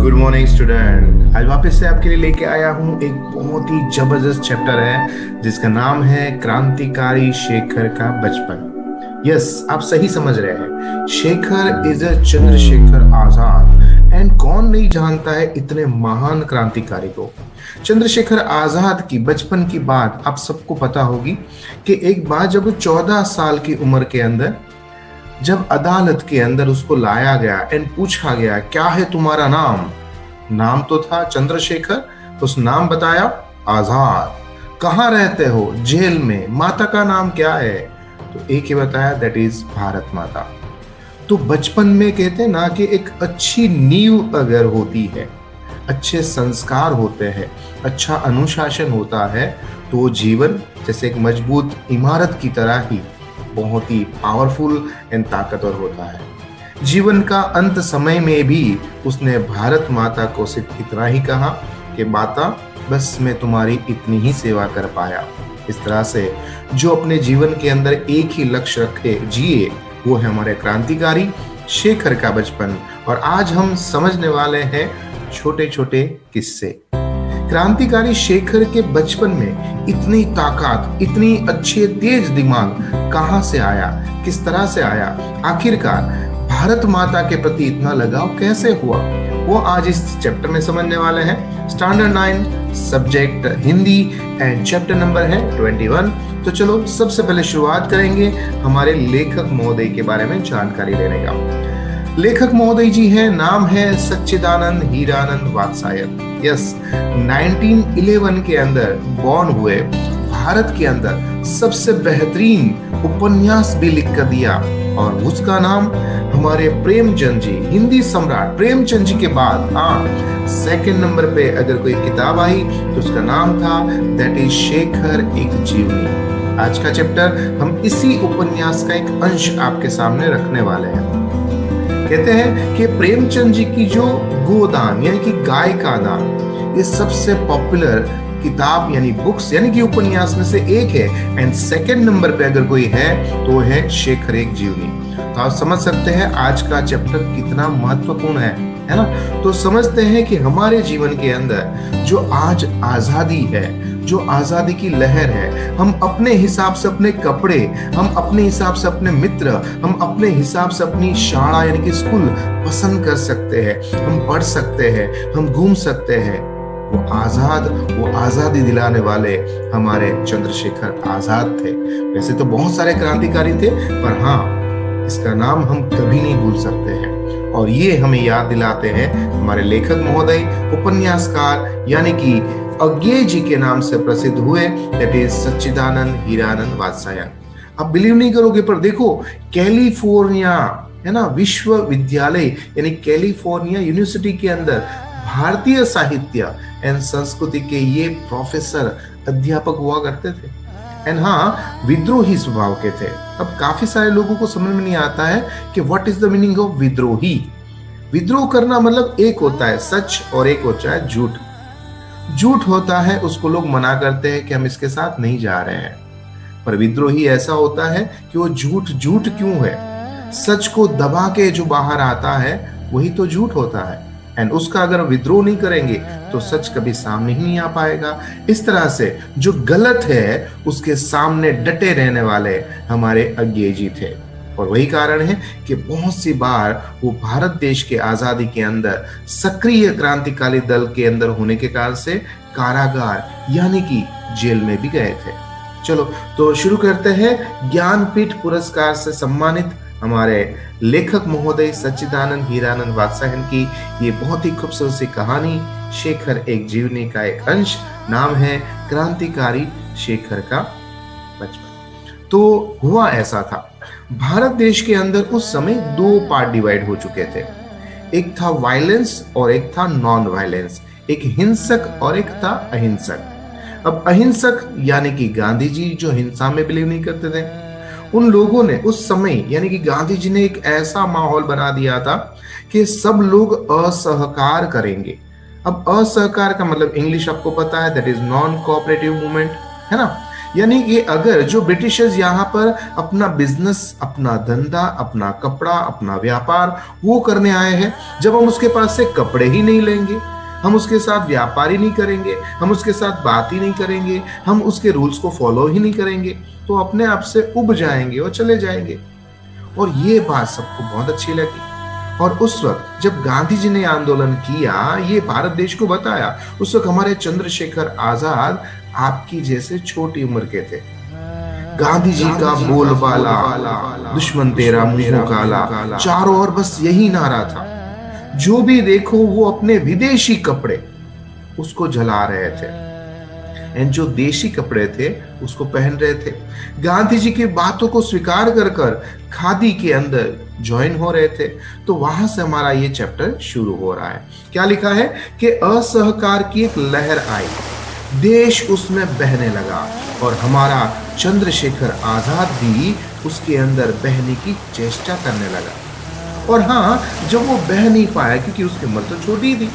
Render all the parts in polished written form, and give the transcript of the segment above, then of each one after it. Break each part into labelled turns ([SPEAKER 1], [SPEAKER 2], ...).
[SPEAKER 1] Good morning student. आज वापस से आपके लिए लेके आया हूँ एक बहुत ही जबरदस्त चैप्टर है जिसका नाम है क्रांतिकारी शेखर का बचपन। यस, आप सही समझ रहे हैं। Shekhar is a Chandrashekhar Azad. And कौन नहीं जानता है इतने महान क्रांतिकारी को। चंद्रशेखर आजाद की बचपन की बात आप सबको पता होगी कि एक बार जब वो 14 साल की उम्र के अंदर जब अदालत के अंदर उसको लाया गया एंड पूछा गया क्या है तुम्हारा नाम। नाम तो था चंद्रशेखर, उस नाम बताया आजाद। कहाँ रहते हो? जेल में। माता का नाम क्या है? तो एक ही बताया, दैट इज भारत माता। तो बचपन में कहते हैं ना कि एक अच्छी नींव अगर होती है, अच्छे संस्कार होते हैं, अच्छा अनुशासन होता है, तो जीवन जैसे एक मजबूत इमारत की तरह ही बहुत ही पावरफुल एंड ताकतवर होता है। जीवन का अंत समय में भी उसने भारत माता को सिर्फ इतना ही कहा कि माता बस मैं तुम्हारी इतनी ही सेवा कर पाया। इस तरह से जो अपने जीवन के अंदर एक ही लक्ष्य रखे जिए, वो है हमारे क्रांतिकारी शेखर का बचपन। और आज हम समझने वाले हैं छोटे छोटे किस्से। क्रांतिकारी शेखर के बचपन में इतनी ताकत, इतनी अच्छे तेज दिमाग कहां से आया, किस तरह से आया, आखिरकार भारत माता के प्रति इतना लगाव कैसे हुआ, वो आज इस चैप्टर में समझने वाले हैं। Standard 9 subject Hindi and chapter number है 21। तो चलो सबसे पहले शुरुआत करेंगे हमारे लेखक महोदय के बारे में जानकारी लेने का। लेखक महोदय जी है, नाम है सच्चिदानंद हीरानंद वात्सायन। यस, 1911 के अंदर बॉर्न हुए। भारत के अंदर सबसे बेहतरीन उपन्यास भी लिख कर दिया और उसका नाम हमारे प्रेमचंद जी, हिंदी सम्राट प्रेमचंद जी के बाद सेकंड नंबर पे अगर कोई किताब आई तो उसका नाम था दैट इज शेखर एक जीवनी। आज का चैप्टर हम इसी उपन्यास का एक अंश आपके सामने रखने वाले हैं। कहते हैं कि प्रेमचंद जी की जो गोदान यानी कि गाय का दान, ये सबसे पॉपुलर किताब यानी बुक्स यानी कि उपन्यास में से एक है। एंड सेकंड नंबर पे अगर कोई है तो है शेखर एक जीवनी। तो आप समझ सकते हैं आज का चैप्टर कितना महत्वपूर्ण है ना। तो समझते हैं कि हमारे जीवन के अंदर जो आज आजादी है, जो आजादी की लहर है, हम अपने हिसाब से अपने कपड़े, हम अपने हिसाब से अपने मित्र, हम अपने हिसाब से अपनी शाला यानी कि स्कूल पसंद कर सकते हैं, हम पढ़ सकते हैं, हम घूम सकते हैं। वो आजादी दिलाने वाले हमारे चंद्रशेखर आजाद थे। वैसे तो बहुत सारे क्रांतिकारी थे, पर हाँ, इसका नाम हम कभी नहीं भूल सकते हैं। और ये हमें याद दिलाते हैं हमारे लेखक महोदय, उपन्यासकार यानी कि अज्ञेय जी के नाम से प्रसिद्ध हुए, दैट इज सच्चिदानंद हीरानंद वात्सायन। आप बिलीव नहीं करोगे, पर देखो कैलिफोर्निया है ना विश्वविद्यालय यानी कैलिफोर्निया यूनिवर्सिटी के अंदर भारतीय साहित्य एंड संस्कृति के ये प्रोफेसर अध्यापक हुआ करते थे। एंड हाँ, विद्रोही स्वभाव के थे। अब काफी सारे लोगों को समझ में नहीं आता है कि what is the meaning of विद्रोही। विद्रोह करना मतलब एक होता है सच और एक होता है झूठ। झूठ होता है उसको लोग मना करते हैं कि हम इसके साथ नहीं जा रहे हैं, पर विद्रोही ऐसा होता है कि वो झूठ झूठ क्यों है, सच को दबा के जो बाहर आता है वही तो झूठ होता है। एंड उसका अगर विद्रोह नहीं करेंगे तो सच कभी सामने ही नहीं आ पाएगा। इस तरह से जो गलत है उसके सामने डटे रहने वाले हमारे अज्ञेय जी थे। और वही कारण है कि बहुत सी बार वो भारत देश के आजादी के अंदर सक्रिय क्रांतिकारी दल के अंदर होने के कारण से कारागार यानी कि जेल में भी गए थे। चलो तो शुरू करते हैं ज्ञानपीठ पुरस्कार से सम्मानित हमारे लेखक महोदय सच्चिदानंद हीरानंद वात्सायन की ये बहुत ही खूबसूरत सी कहानी, शेखर एक जीवनी का एक अंश। नाम है क्रांतिकारी शेखर का बचपन। तो हुआ ऐसा था, भारत देश के अंदर उस समय दो पार्ट डिवाइड हो चुके थे। एक था वायलेंस और एक था नॉन वायलेंस, एक हिंसक और एक था अहिंसक। अब अहिंसक यानी कि गांधी जी जो हिंसा में बिलीव नहीं करते थे, उन लोगों ने उस समय यानी कि गांधी जी ने एक ऐसा माहौल बना दिया था कि सब लोग असहकार करेंगे। अब असहकार का मतलब इंग्लिश आपको पता है, that is non cooperative movement, है ना। यानी कि अगर जो ब्रिटिशर्स यहाँ पर अपना बिजनेस, अपना धंधा, अपना कपड़ा, अपना व्यापार वो करने आए हैं, जब हम उसके पास से कपड़े ही नहीं लेंगे, हम उसके साथ व्यापार ही नहीं करेंगे, हम उसके साथ बात ही नहीं करेंगे, हम उसके रूल्स को फॉलो ही नहीं करेंगे, तो अपने आप से उब जाएंगे और चले जाएंगे। और ये बात सबको बहुत अच्छी लगी। और उस वक्त जब गांधी जी ने आंदोलन किया, ये भारत देश को बताया, उस वक्त हमारे चंद्रशेखर आजाद आपकी जैसे छोटी उम्र के थे। गांधी जी का बोलबाला, दुश्मन तेरा मुंह काला, चारों ओर बस यही नारा था। जो भी देखो वो अपने विदेशी कपड़े उसको जला रहे थे, एंड जो देशी कपड़े थे उसको पहन रहे थे। गांधी जी की बातों को स्वीकार कर कर खादी के अंदर ज्वाइन हो रहे थे। तो वहां से हमारा ये चैप्टर शुरू हो रहा है। क्या लिखा है कि असहकार की एक लहर आई, देश उसमें बहने लगा और हमारा चंद्रशेखर आजाद भी उसके अंदर बहने की चेष्टा करने लगा। और हाँ, जब वो बह नहीं पाया क्योंकि उसकी उम्र तो छोटी थी,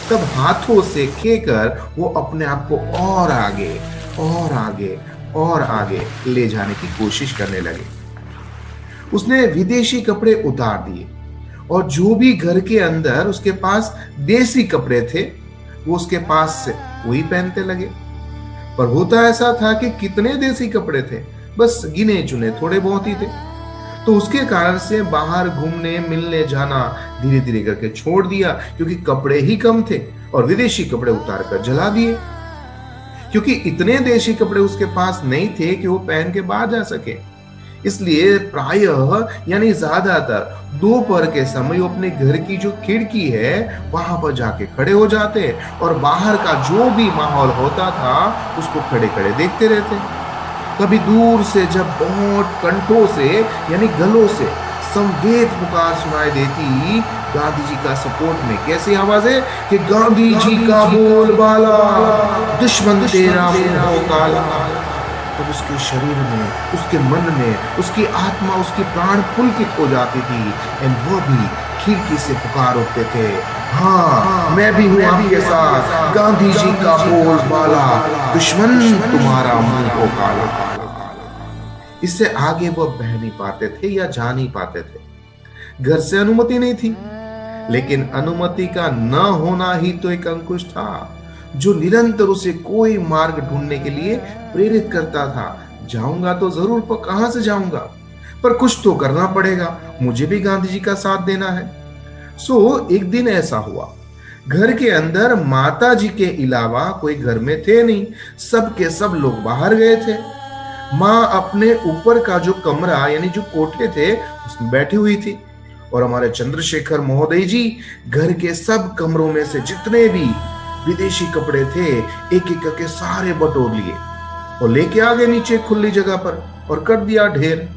[SPEAKER 1] तब हाथों से खेकर वो अपने आप को और आगे और आगे और आगे ले जाने की कोशिश करने लगे। उसने विदेशी कपड़े उतार दिए और जो भी घर के अंदर उसके पास देसी कपड़े थे वो उसके पास से वही पहनते लगे। पर होता ऐसा था कि कितने देसी कपड़े थे, बस गिने चुने थोड़े बहुत ही थे। तो उसके कारण से बाहर घूमने मिलने जाना धीरे धीरे करके छोड़ दिया, क्योंकि कपड़े ही कम थे और विदेशी कपड़े उतार कर जला दिए, क्योंकि इतने देशी कपड़े उसके पास नहीं थे कि वो पहन के बाहर जा सके। इसलिए प्रायः यानी ज्यादातर दोपहर के समय वो अपने घर की जो खिड़की है वहां पर जाके खड़े हो जाते और बाहर का जो भी माहौल होता था उसको खड़े खड़े देखते रहते। कभी दूर से जब बहुत कंठों से यानी गलों से संवेद पुकार सुनाई देती गांधी जी का सपोर्ट में, कैसी आवाज है कि गांधी जी का बोलबाला, दुश्मन तेरा मुंह काला। तब उसके शरीर में, उसके मन में, उसकी आत्मा, उसकी प्राण पुलकित हो जाती थी। एंड वो भी खिड़की से पुकार उठते थे, हाँ मैं भी हूं आपके साथ, गांधी जी का बोलबाला, दुश्मन तुम्हारा मुंह काला। इससे आगे वो बह नहीं पाते थे या जा नहीं पाते थे, घर से अनुमति नहीं थी। लेकिन अनुमति का न होना ही तो एक अंकुश था जो निरंतर उसे कोई मार्ग ढूंढने के लिए प्रेरित करता था। जाऊंगा तो जरूर, पर कहां से जाऊंगा, पर कुछ तो करना पड़ेगा, मुझे भी गांधी जी का साथ देना है। सो एक दिन ऐसा हुआ, घर के अंदर माता जी के अलावा कोई घर में थे नहीं, सब के सब लोग बाहर गए थे। माँ अपने ऊपर का जो कमरा यानी जो कोठे थे उसमें बैठी हुई थी और हमारे चंद्रशेखर महोदय जी घर के सब कमरों में से जितने भी विदेशी कपड़े थे एक एक करके सारे बटोर लिए और लेके आ गए नीचे खुली जगह पर और कर दिया ढेर।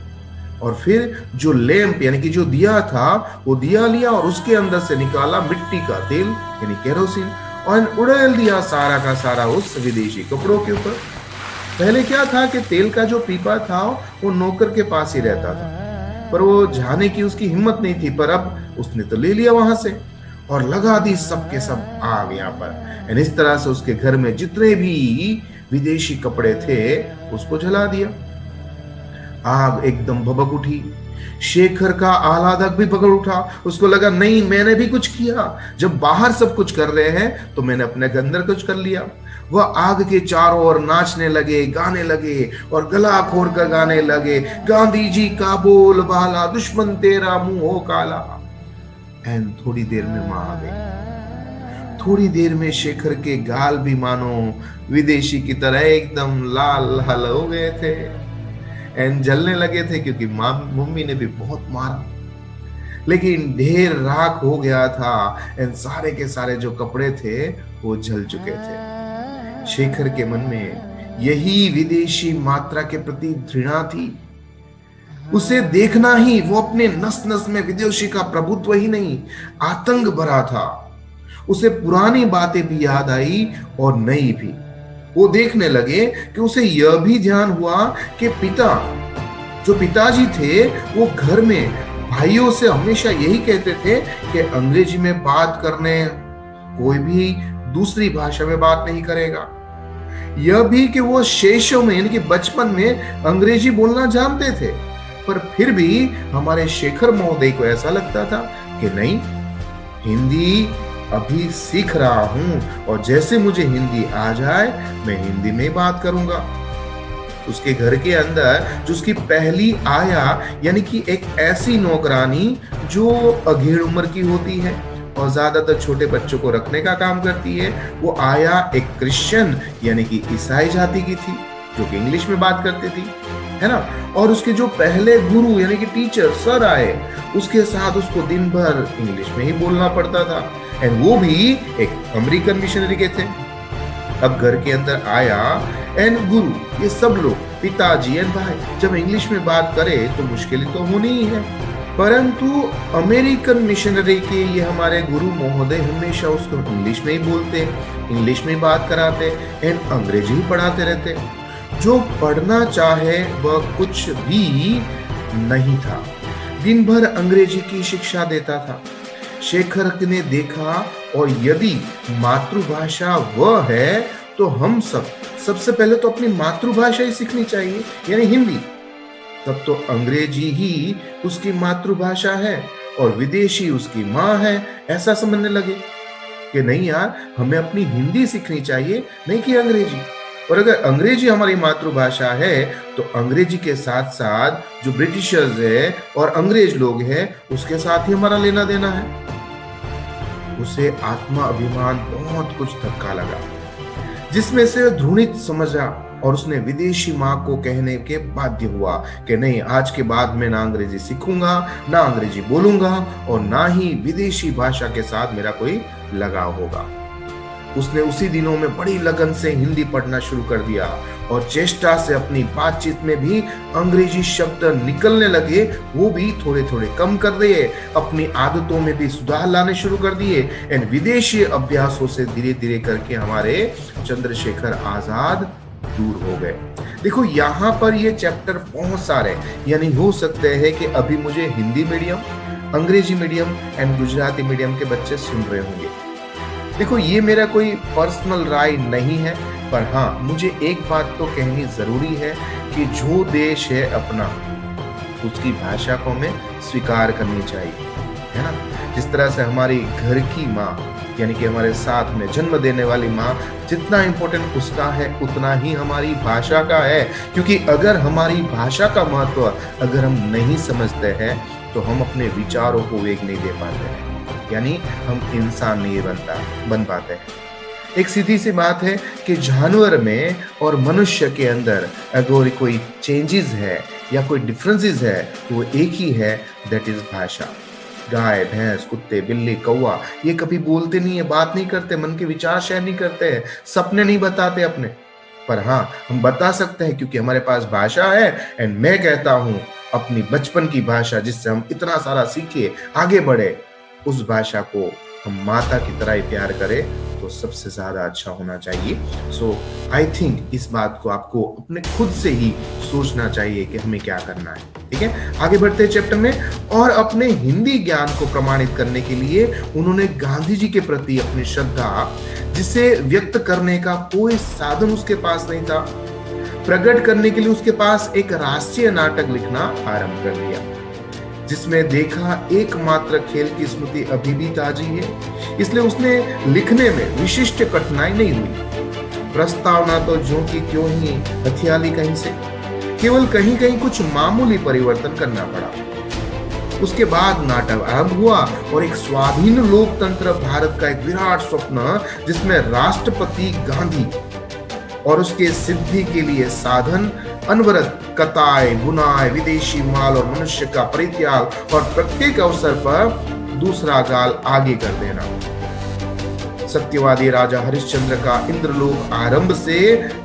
[SPEAKER 1] और फिर जो लैंप यानी कि जो दिया था वो दिया लिया और उसके अंदर से निकाला मिट्टी का तेल यानी केरोसिन और उड़ेल दिया सारा का सारा उस विदेशी कपड़ों के ऊपर। पहले क्या था कि तेल का जो पीपा था वो नौकर के पास ही रहता था, पर वो जाने की उसकी हिम्मत नहीं थी, पर अब उसने तो ले लिया वहां से और लगा दी सबके सब आग यहाँ पर। इस तरह से उसके घर में जितने भी विदेशी कपड़े थे उसको जला दिया। आग एकदम भभक उठी, शेखर का आह्लादक भी पकड़ उठा। उसको लगा नहीं मैंने भी कुछ किया, जब बाहर सब कुछ कर रहे हैं तो मैंने अपने अंदर कुछ कर लिया। वह आग के चारों ओर नाचने लगे, गाने लगे और गला खोल कर गाने लगे, गांधी जी का बोलबाला, दुश्मन तेरा मुंह काला। एंड थोड़ी देर में मां आ गई। थोड़ी देर में शेखर के गाल भी मानो विदेशी की तरह एकदम लाल लाल हो गए थे एंड जलने लगे थे, क्योंकि मम्मी ने भी बहुत मारा। लेकिन ढेर राख हो गया था एंड सारे के सारे जो कपड़े थे वो जल चुके थे। शेखर के मन में यही विदेशी मात्रा के प्रति घृणा थी। उसे देखना ही वो अपने नस नस में विदेशी का प्रभुत्व ही नहीं आतंक भरा था। उसे पुरानी बातें भी याद आई और नई भी। वो देखने लगे कि उसे यह भी ध्यान हुआ कि जो पिताजी थे वो घर में भाइयों से हमेशा यही कहते थे कि अंग्रेजी में बात करने कोई भी दूसरी भाषा में बात नहीं करेगा। यह भी कि वो शैशव में यानी कि बचपन में अंग्रेजी बोलना जानते थे, पर फिर भी हमारे शेखर महोदय को ऐसा लगता था कि नहीं, हिंदी अभी सीख रहा हूं और जैसे मुझे हिंदी आ जाए मैं हिंदी में बात करूंगा। उसके घर के अंदर जो उसकी पहली आया यानी कि एक ऐसी नौकरानी जो अधेड़ उम्र की होती है और ज्यादातर छोटे बच्चों को रखने का काम करती है, वो आया एक क्रिश्चियन यानी कि ईसाई जाति की थी जो कि इंग्लिश में बात करती थी, है ना। और उसके जो पहले गुरु यानी कि टीचर सर आए, उसके साथ उसको दिन भर इंग्लिश में ही बोलना पड़ता था, एंड वो भी एक अमेरिकन मिशनरी के थे। अब घर के अंदर आया एंड गुरु, ये सब लोग पिताजी एंड भाई जब इंग्लिश में बात करे तो मुश्किल तो होनी ही है, परंतु अमेरिकन मिशनरी के ये हमारे गुरु महोदय हमेशा उसको इंग्लिश में ही बोलते, इंग्लिश में ही बात कराते एंड अंग्रेजी ही पढ़ाते रहते। जो पढ़ना चाहे वह कुछ भी नहीं था, दिन भर अंग्रेजी की शिक्षा देता था। शेखर ने देखा, और यदि मातृभाषा वह है तो हम सबसे पहले तो अपनी मातृभाषा ही सीखनी चाहिए यानी हिंदी, तब तो अंग्रेजी ही उसकी मातृभाषा है और विदेशी उसकी माँ है, ऐसा समझने लगे कि नहीं यार, हमें अपनी हिंदी सीखनी चाहिए, नहीं कि अंग्रेजी। और अगर अंग्रेजी हमारी मातृभाषा है तो अंग्रेजी के साथ साथ जो ब्रिटिशर्स है और अंग्रेज लोग हैं उसके साथ ही हमारा लेना देना है। उसे आत्मा अभिमान बहुत कुछ धक्का लगा, जिसमें से ध्रुणित समझा, और उसने विदेशी माँ को कहने के बाध्य हुआ कि नहीं, आज के बाद मैं ना अंग्रेजी सीखूंगा, ना अंग्रेजी बोलूंगा और ना ही विदेशी भाषा के साथ मेरा कोई लगाव होगा। उसने उसी दिनों में बड़ी लगन से हिंदी पढ़ना शुरू कर दिया और चेष्टा से अपनी बातचीत में भी अंग्रेजी शब्द निकलने लगे, वो भी थोड़े थोड़े कम कर दिए, अपनी आदतों में भी सुधार लाने शुरू कर दिए एंड विदेशी अभ्यासों से धीरे धीरे करके हमारे चंद्रशेखर आजाद दूर हो गए। देखो यहाँ पर ये चैप्टर बहुत सारे, यानी हो सकते हैं कि अभी मुझे हिंदी मीडियम, अंग्रेजी मीडियम एंड गुजराती मीडियम के बच्चे सुन रहे होंगे। देखो ये मेरा कोई पर्सनल राय नहीं है, पर हाँ मुझे एक बात तो कहनी जरूरी है कि जो देश है अपना, उसकी भाषा को हमें स्वीकार करनी चाहिए, है ना। जिस तरह से हमारी घर की माँ यानी कि हमारे साथ में जन्म देने वाली माँ, जितना इंपॉर्टेंट उसका है उतना ही हमारी भाषा का है, क्योंकि अगर हमारी भाषा का महत्व अगर हम नहीं समझते हैं तो हम अपने विचारों को वेग नहीं दे पाते हैं, यानी हम इंसान नहीं बन पाते हैं। एक सीधी सी बात है कि जानवर में और मनुष्य के अंदर अगर कोई चेंजेस है या कोई डिफरेंसेस है तो वो एक ही है, दैट इज भाषा। गाय, भैंस, कुत्ते, बिल्ली, कौवा ये कभी बोलते नहीं है, बात नहीं करते, मन के विचार शेयर नहीं करते हैं, सपने नहीं बताते अपने, पर हाँ हम बता सकते हैं क्योंकि हमारे पास भाषा है। एंड मैं कहता हूँ अपनी बचपन की भाषा जिससे हम इतना सारा सीखे, आगे बढ़े, उस भाषा को हम माता की तरह ही प्यार करें तो सबसे ज्यादा अच्छा होना चाहिए। सो आई थिंक इस बात को आपको अपने खुद से ही सोचना चाहिए कि हमें क्या करना है। ठीक है, आगे बढ़ते हैं चैप्टर में। और अपने हिंदी ज्ञान को प्रमाणित करने के लिए उन्होंने गांधी जी के प्रति अपनी श्रद्धा, जिसे व्यक्त करने का कोई साधन उसके पास नहीं था, प्रकट करने के लिए उसके पास एक राष्ट्रीय नाटक लिखना आरंभ कर दिया, जिसमें देखा एकमात्र खेल की स्मृति अभी भी ताजी है, इसलिए उसने लिखने में विशिष्ट कठिनाई नहीं हुई। प्रस्तावना तो जो की क्यों ही हथियाली कहीं से, केवल कहीं कहीं कुछ मामूली परिवर्तन करना पड़ा। उसके बाद नाटक आरंभ हुआ और एक स्वाधीन लोकतंत्र भारत का एक विराट स्वप्न, जिसमें राष्ट्रपति गांधी और उसके सिद्धि के लिए साधन अनवरत कताई, बुनाई, विदेशी माल और मनुष्य का परित्याग और प्रत्येक अवसर पर दूसरा गाल आगे कर देना। सत्यवादी राजा हरिश्चंद्र का इंद्रलोक आरंभ से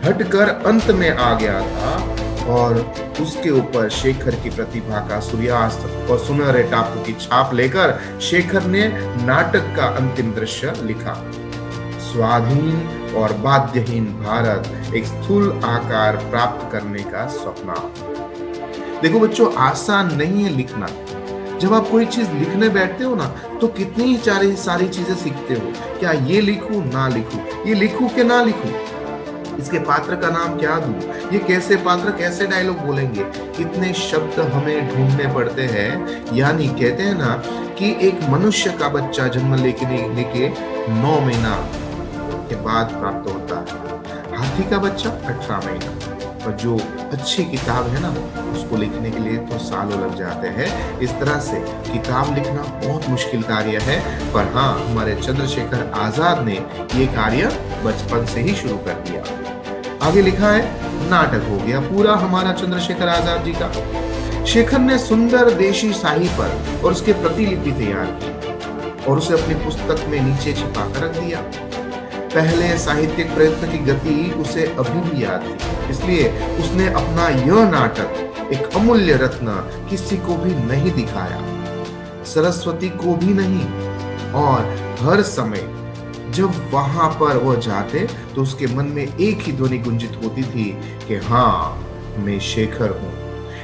[SPEAKER 1] हटकर अंत में आ गया था और उसके ऊपर शेखर की प्रतिभा का सूर्यास्त और सुनहरे टापू की छाप लेकर शेखर ने नाटक का अंतिम दृश्य लिखा। स्वाधीन और बाध्यहीन भारत, एक स्थूल आकार प्राप्त करने का सपना। देखो बच्चों, आसान नहीं है लिखना। जब आप कोई चीज लिखने बैठते हो ना तो कितनी ही सारी चीजें सीखते हो। क्या ये लिखूं ना लिखूं, ये लिखूं कि ना लिखूं, इसके पात्र का नाम क्या दूं? ये कैसे पात्र कैसे डायलॉग बोलेंगे? कितने शब्द हमें ढूंढने पड़ते हैं। यानी कहते हैं ना कि एक मनुष्य का बच्चा जन्म लेके 9 महीना के बाद प्राप्त होता है, हाथी का बच्चा 18 महीना। और जो अच्छी किताब है ना, उसको लिखने के लिए तो सालों लग जाते हैं। इस तरह से किताब लिखना बहुत मुश्किल कार्य है, पर हाँ, हमारे चंद्रशेखर आजाद ने ये कार्य बचपन से ही शुरू कर दिया। आगे लिखा है, नाटक हो गया पूरा हमारा चंद्रशेखर आजाद जी का। शेखर ने सुंदर देशी शाही पर और उसके प्रतिलिपि तैयार की और उसे अपनी पुस्तक में नीचे छिपा कर रख दिया। पहले साहित्यिक प्रयत्न की गति उसे अभी भी याद थी, इसलिए उसने अपना यह नाटक, एक अमूल्य रत्न, किसी को भी नहीं दिखाया, सरस्वती को भी नहीं। और हर समय जब वहां पर वो जाते तो उसके मन में एक ही ध्वनि गुंजित होती थी कि हाँ, मैं शेखर हूं,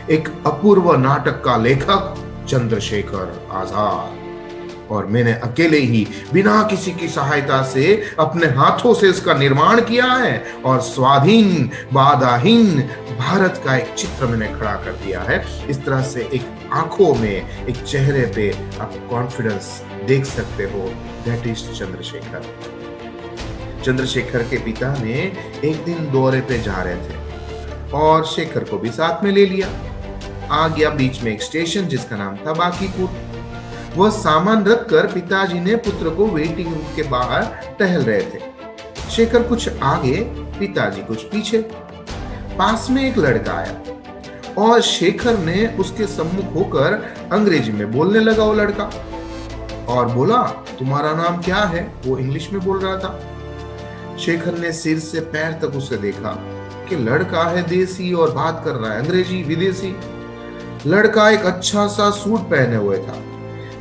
[SPEAKER 1] एक अपूर्व नाटक का लेखक चंद्रशेखर आजाद, और मैंने अकेले ही बिना किसी की सहायता से अपने हाथों से इसका निर्माण किया है और स्वाधीन बाधाहीन भारत का एक चित्र मैंने खड़ा कर दिया है। इस तरह से एक आंखों में, एक चेहरे पे आप कॉन्फिडेंस देख सकते हो। That is Chandrashekhar. चंद्रशेखर के पिता ने एक दिन दौरे पे जा रहे थे और शेखर को भी साथ में ले लिया। आ गया बीच में एक स्टेशन जिसका नाम था बांकीपुर। वह सामान रखकर पिताजी ने पुत्र को वेटिंग रूम के बाहर टहल रहे थे। शेखर कुछ आगे, पिताजी कुछ पीछे। पास में एक लड़का आया और शेखर ने उसके सम्मुख होकर अंग्रेजी में बोलने लगा। वो लड़का और बोला, तुम्हारा नाम क्या है? वो इंग्लिश में बोल रहा था। शेखर ने सिर से पैर तक उसे देखा कि लड़का है देसी और बात कर रहा है अंग्रेजी विदेशी। लड़का एक अच्छा सा सूट पहने हुए था,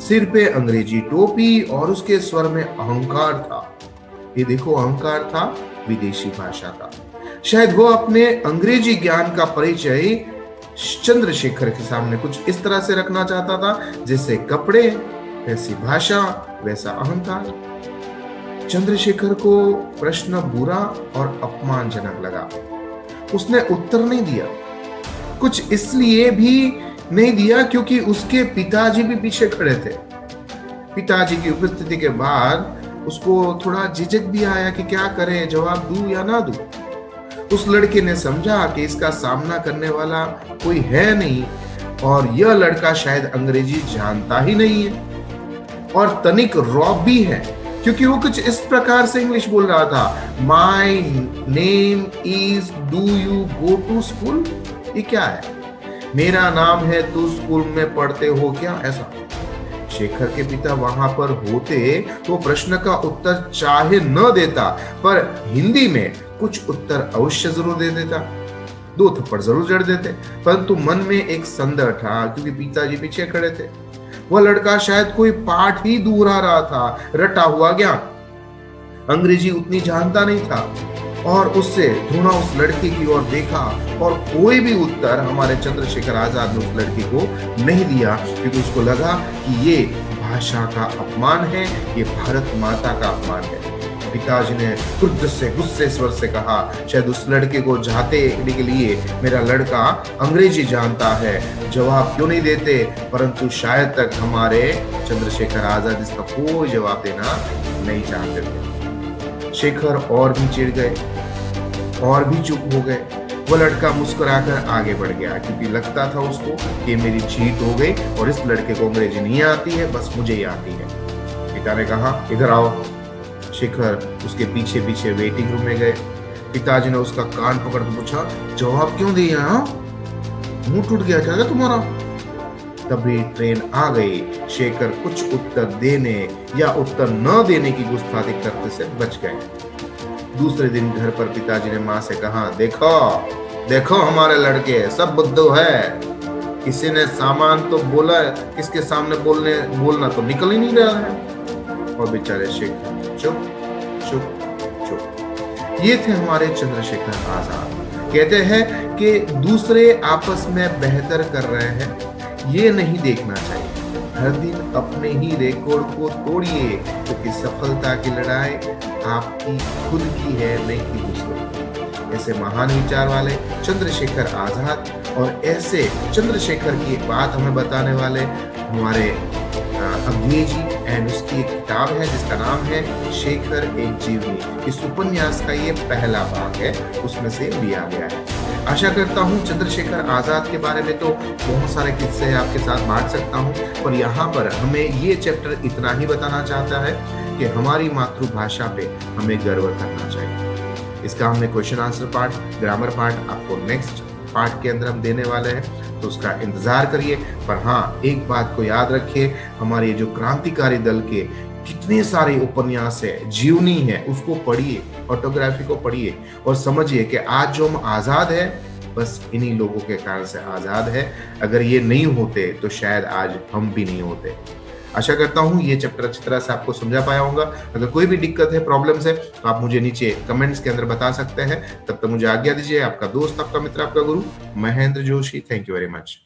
[SPEAKER 1] सिर पे अंग्रेजी टोपी और उसके स्वर में अहंकार था। ये देखो, अहंकार था विदेशी भाषा का। शायद वो अपने अंग्रेजी ज्ञान का परिचय चंद्रशेखर के सामने कुछ इस तरह से रखना चाहता था, जैसे कपड़े वैसी भाषा वैसा अहंकार। चंद्रशेखर को प्रश्न बुरा और अपमानजनक लगा। उसने उत्तर नहीं दिया। कुछ इसलिए भी नहीं दिया क्योंकि उसके पिताजी भी पीछे खड़े थे। पिताजी की उपस्थिति के बाद उसको थोड़ा झिझक भी आया कि क्या करे, जवाब दूं या ना दूं। उस लड़के ने समझा कि इसका सामना करने वाला कोई है नहीं और यह लड़का शायद अंग्रेजी जानता ही नहीं है और तनिक रॉब भी है, क्योंकि वो कुछ इस प्रकार से इंग्लिश बोल रहा था, my name is do you go to school. ये क्या है? मेरा नाम है, तू स्कूल में पढ़ते हो क्या? ऐसा। शेखर के पिता वहां पर होते तो प्रश्न का उत्तर चाहे न देता, पर हिंदी में कुछ उत्तर अवश्य जरूर दे देता, 2 थप्पड़ जरूर जड़ देते। परंतु मन में एक संदेह था क्योंकि पिताजी पीछे खड़े थे। वह लड़का शायद कोई पाठ ही दोहरा रहा था, रटा हुआ ज्ञान। अंग्रेजी उतनी जानता नहीं था और उससे थोड़ा उस लड़के की ओर देखा और कोई भी उत्तर हमारे चंद्रशेखर आजाद ने उस लड़के को नहीं दिया, क्योंकि उसको लगा कि ये भाषा का अपमान है, ये भारत माता का अपमान है। पिताजी ने क्रुद्ध से गुस्से स्वर से कहा, शायद उस लड़के को जाते के लिए मेरा लड़का अंग्रेजी जानता है, जवाब क्यों नहीं देते? परंतु शायद तक हमारे चंद्रशेखर आजाद इसका कोई जवाब देना नहीं चाहते थे। शेखर और भी चिढ़ गए और भी चुप हो गए। वो लड़का मुस्कुराकर आगे बढ़ गया क्योंकि लगता था उसको कि मेरी जीत हो गई और इस लड़के को अंग्रेजी नहीं आती है, बस मुझे ही आती है। पिता ने कहा, इधर आओ। शेखर उसके पीछे पीछे वेटिंग रूम में गए। पिताजी ने उसका कान पकड़ कर पूछा, जवाब क्यों दिया? मुंह टूट गया क्या तुम्हारा? तभी ट्रेन आ गई। शेखर कुछ उत्तर देने या उत्तर न देने की गुस्ताखी करते से बच गए। दूसरे दिन घर पर पिताजी ने माँ से कहा, देखो देखो हमारे लड़के सब बुद्धू है, किसी ने सामान तो बोला, किसके सामने बोलना तो निकल ही नहीं रहा है। और बेचारे शेखर चुप चुप चुप। ये थे हमारे चंद्रशेखर आजाद। कहते हैं कि दूसरे आपस में बेहतर कर रहे हैं, ये नहीं देखना चाहिए। हर दिन अपने ही रिकॉर्ड को तोड़िए, क्योंकि सफलता की लड़ाई आपकी खुद की है, नहीं कि दूसरों की। ऐसे महान विचार वाले चंद्रशेखर आजाद और ऐसे चंद्रशेखर की एक बात हमें बताने वाले हमारे अवधेय जी, एंड उसकी एक किताब है जिसका नाम है शेखर एक जीवनी। इस उपन्यास का ये पहला भाग है, उसमें से लिया गया है। आशा करता हूँ चंद्रशेखर आजाद के बारे में तो बहुत सारे किस्से आपके साथ बांट सकता हूँ, पर यहाँ पर हमें ये चैप्टर इतना ही बताना चाहता है कि हमारी मातृभाषा पे हमें गर्व करना चाहिए। इसका हमने question answer part, grammar part आपको नेक्स्ट पार्ट के अंदर हम देने वाले हैं, तो उसका इंतजार करिए। पर हाँ, एक बात को याद रखिए, हमारे जो क्रांतिकारी दल के कितने सारे उपन्यास है, जीवनी है, उसको पढ़िए, ऑटोग्राफी को पढ़िए और समझिए कि आज जो हम आजाद है बस इन्हीं लोगों के कारण से आजाद है। अगर ये नहीं होते तो शायद आज हम भी नहीं होते। आशा करता हूँ ये चैप्टर अच्छी तरह से आपको समझा पाया होगा। अगर कोई भी दिक्कत है, प्रॉब्लम्स है, तो आप मुझे नीचे कमेंट्स के अंदर बता सकते हैं। तब तक मुझे आज्ञा दीजिए। आपका दोस्त, आपका मित्र, आपका गुरु Mahendra Joshi. Thank you very much.